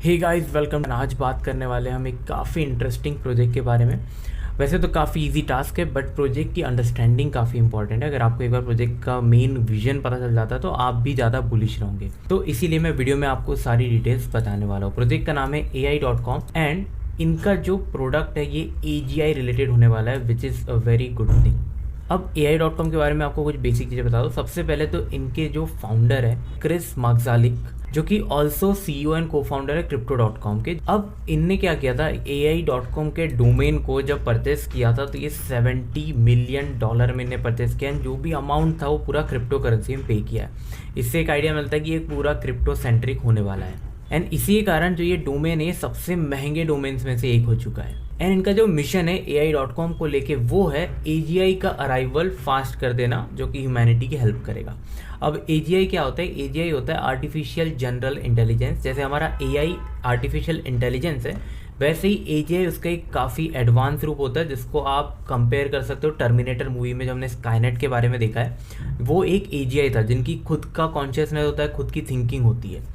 Hey guys welcome. आज बात करने वाले हैं हम एक काफ़ी इंटरेस्टिंग प्रोजेक्ट के बारे में। वैसे तो काफ़ी इजी टास्क है बट प्रोजेक्ट की अंडरस्टैंडिंग काफ़ी इंपॉर्टेंट है। अगर आपको एक बार प्रोजेक्ट का मेन विजन पता चल जाता है तो आप भी ज़्यादा बुलिश रहोगे। तो इसीलिए मैं वीडियो में आपको सारी डिटेल्स बताने वाला हूँ। प्रोजेक्ट का नाम है AI.com एंड इनका जो प्रोडक्ट है ये AGI रिलेटेड होने वाला है, which is a very good thing. अब AI.com के बारे में आपको कुछ बेसिक चीज़ें बता दूँ। सबसे पहले तो इनके जो फाउंडर है क्रिस मकजालिक, जो कि ऑल्सो CEO एंड को फाउंडर है Crypto.com के। अब इनने क्या किया था, AI.com के डोमेन को जब परचेस किया था तो ये $70 मिलियन में इन्हें परचेस किया। जो भी अमाउंट था वो पूरा क्रिप्टो करेंसी में पे किया है। इससे एक आइडिया मिलता है कि ये पूरा क्रिप्टो सेंट्रिक होने वाला है एंड इसी के कारण जो ये डोमेन है सबसे महंगे डोमेन्स में से एक हो चुका है। एंड इनका जो मिशन है AI.com को लेके वो है AGI का अराइवल फास्ट कर देना, जो कि ह्यूमैनिटी की हेल्प करेगा। अब AGI क्या होता है? AGI होता है आर्टिफिशियल जनरल इंटेलिजेंस। जैसे हमारा AI आर्टिफिशियल इंटेलिजेंस है, वैसे ही AGI उसका एक काफ़ी एडवांस रूप होता है, जिसको आप कंपेयर कर सकते हो टर्मिनेटर मूवी में जो हमने स्काईनेट के बारे में देखा है। वो एक AGI था जिनकी खुद का कॉन्शियसनेस होता है, खुद की थिंकिंग होती है।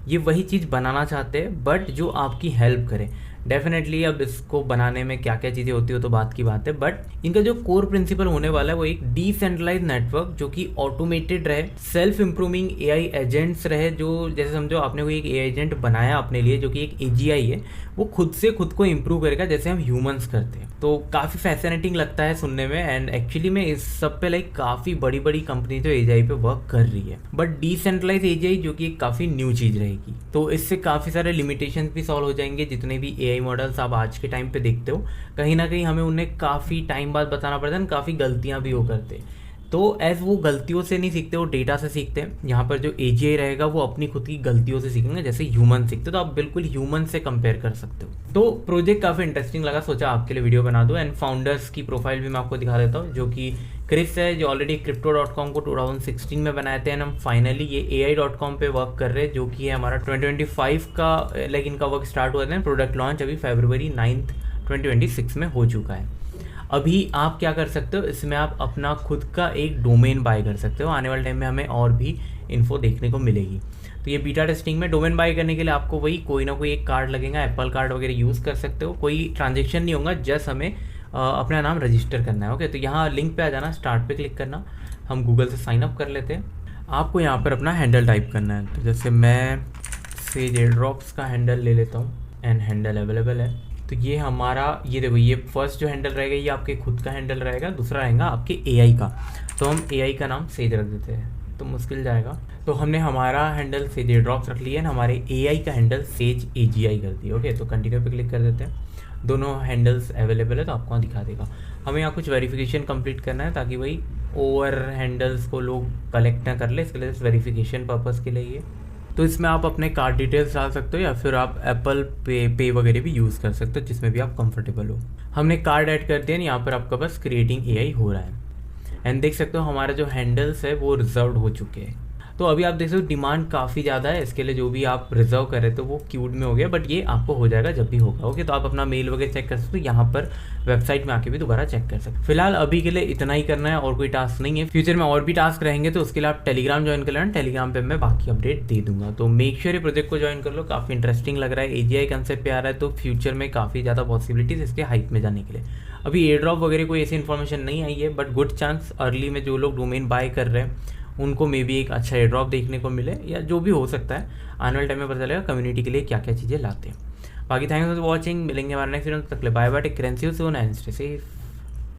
ये वही चीज़ बनाना चाहते हैं बट जो आपकी हेल्प करे। डेफिनेटली अब इसको बनाने में क्या क्या चीज़ें होती हो तो बात की बात है, बट इनका जो कोर प्रिंसिपल होने वाला है वो एक डिसेंट्रलाइज नेटवर्क जो कि ऑटोमेटेड रहे, सेल्फ इंप्रूविंग AI एजेंट्स रहे। जो जैसे समझो आपने कोई एक AI एजेंट बनाया अपने लिए जो कि एक AGI है, वो खुद से खुद को इम्प्रूव करेगा जैसे हम ह्यूमंस करते हैं। तो काफ़ी फैसिनेटिंग लगता है सुनने में एंड एक्चुअली में इस सब पे लाइक काफ़ी बड़ी बड़ी कंपनी तो AGI पे वर्क कर रही है, बट डिसेंट्रलाइज AGI जो कि एक काफ़ी न्यू चीज़ रहेगी। तो इससे काफ़ी सारे लिमिटेशन भी सॉल्व हो जाएंगे। जितने भी AI मॉडल्स आप आज के टाइम पे देखते हो, कहीं ना कहीं हमें उन्हें काफ़ी टाइम बाद बताना पड़ता है, काफ़ी गलतियाँ भी वो करते हैं। तो एज वो गलतियों से नहीं सीखते, वो डेटा से सीखते हैं। यहाँ पर जो AGI रहेगा वो अपनी खुद की गलतियों से सीखेंगे जैसे ह्यूमन सीखते, तो आप बिल्कुल ह्यूमन से कंपेयर कर सकते हो। तो प्रोजेक्ट काफ़ी इंटरेस्टिंग लगा, सोचा आपके लिए वीडियो बना दो। एंड फाउंडर्स की प्रोफाइल भी मैं आपको दिखा देता हूँ, जो कि क्रिस है, जो ऑलरेडी Crypto.com को 2016 में बनाए थे। एंड हम फाइनली ये AI.com पे वर्क कर रहे हैं, जो कि है हमारा 2025 का लाइक इनका वर्क स्टार्ट हुआ था। प्रोडक्ट लॉन्च अभी February 9th 2026 में हो चुका है। अभी आप क्या कर सकते हो, इसमें आप अपना खुद का एक डोमेन बाय कर सकते हो। आने वाले टाइम में हमें और भी इन्फो देखने को मिलेगी। तो ये बीटा टेस्टिंग में डोमेन बाय करने के लिए आपको वही कोई ना कोई एक कार्ड लगेगा, एप्पल कार्ड वगैरह यूज़ कर सकते हो। कोई ट्रांजेक्शन नहीं होगा, जस्ट हमें अपना नाम रजिस्टर करना है। ओके, तो यहाँ लिंक पे आ जाना, स्टार्ट पे क्लिक करना। हम गूगल से साइन अप कर लेते हैं। आपको यहाँ पर अपना हैंडल टाइप करना है। तो जैसे मैं सेज एयरड्रॉप्स का हैंडल ले लेता हूँ एंड हैंडल अवेलेबल है। तो ये हमारा, ये देखो, ये फर्स्ट जो हैंडल रहेगा ये आपके खुद का हैंडल रहेगा, दूसरा रहेगा आपके AI का। तो हम AI का नाम सेज रख देते हैं, तो मुश्किल जाएगा। तो हमने हमारा हैंडल सेज एयरड्रॉप्स रख लिया है, हमारे AI का हैंडल सेज AGI कर दिया। ओके, तो कंटिन्यू पे क्लिक कर देते हैं। दोनों हैंडल्स अवेलेबल है तो आपको दिखा देगा। हमें यहाँ कुछ वेरिफिकेशन कंप्लीट करना है ताकि वही ओवर हैंडल्स को लोग कलेक्ट ना कर ले, इसके लिए वेरिफिकेशन पर्पज़ के लिए ये। तो इसमें आप अपने कार्ड डिटेल्स डाल सकते हो या फिर आप एप्पल पे वगैरह भी यूज़ कर सकते हो, जिसमें भी आप कंफर्टेबल हो। हमने कार्ड ऐड कर दिया, यहाँ पर आपका बस क्रिएटिंग AI हो रहा है एंड देख सकते हो हमारा जो हैंडल्स है वो रिजर्व हो चुके हैं। तो अभी आप देख सकते हो डिमांड काफ़ी ज़्यादा है, इसके लिए जो भी आप रिजर्व कर रहे थे वो क्यूड में हो गया, बट ये आपको हो जाएगा जब भी होगा। ओके, तो आप अपना मेल वगैरह चेक कर सकते हो, यहाँ पर वेबसाइट में आके भी दोबारा चेक कर सकते हो। फिलहाल अभी के लिए इतना ही करना है और कोई टास्क नहीं है। फ्यूचर में और भी टास्क रहेंगे तो उसके लिए आप टेलीग्राम ज्वाइन कर लेना, टेलीग्राम पे मैं बाकी अपडेट दे दूंगा। तो मेक श्योर ये प्रोजेक्ट को ज्वाइन कर लो, काफ़ी इंटरेस्टिंग लग रहा है। AGI कंसेप्ट पे आ रहा है तो फ्यूचर में काफ़ी ज़्यादा पॉसिबिलिटीज इसके हाइप में जाने के लिए। अभी एयर ड्रॉप वगैरह कोई ऐसी इन्फॉर्मेशन नहीं आई है, बट गुड चांस अर्ली में जो लोग डोमेन बाय कर रहे हैं उनको मे भी एक अच्छा एयर ड्रॉप देखने को मिले, या जो भी हो सकता है आने वाले टाइम में पता चलेगा कम्युनिटी के लिए क्या क्या चीज़ें लाते हैं। बाकी थैंक्स फॉर वॉचिंग, मिलेंगे हमारे नेक्स्ट वीडियो, तक ले bye bye, take care and see you soon and stay safe.